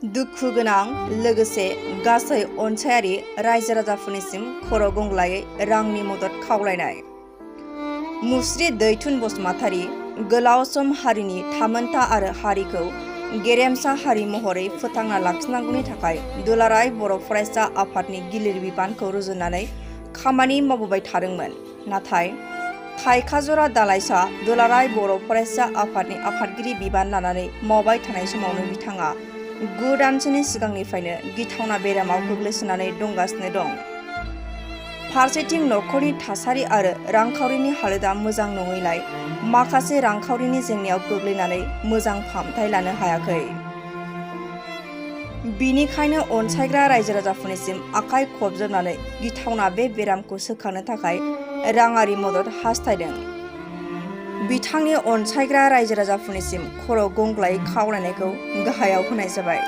दुखु गोनां लोगोसे गासै अनसायारि रायजो राजाफोरनिसिम खर' गंग्लायै रांनि मदद खावलायनाय। मुस्रि दैथुन बसुमतारी गोलाव सम हारिनि थामोनथा आरो हारिखौ गेरेमसा हारि महरै फोथांना लाखिनांगौनि थाखाय दुलाराय बर' फरायसा आफादनि गिलिर बिबानखौ रुजुननानै खामानि मावबोबाय थादोंमोन। नाथाय थाइखाजरा दालाइसा दुलाराय बर' फरायसा आफादनि आफादगिरि बिबान लानानै मावबाय थानाय समावनो बिथाङा 9 दानसोनि सिगांनिफ्रायनो गिथावना बेरामाव गोग्लैसोनानै दंगासिनो दं। फारसेथिं नखरनि थासारि आरो रांखावरिनि हालोदा मोजां नङैलाय माखासे रांखावरिनि जेंनायाव गोग्लैनानै मोजां फाहामथाय लानो हायाखै। बिनिखायनो अनसायग्रा रायजो राजाफोरनिसिम आखाइ खबजबनानै गिथावना बे बेरामखौ सोखानो थाखाय राङारि मदद हास्थायदों। बिथांनि अनसायग्रा रायजो राजाफोरनिसिम खर' गंग्लायै खावलायनायखौ गाहायाव होनाय जाबाय।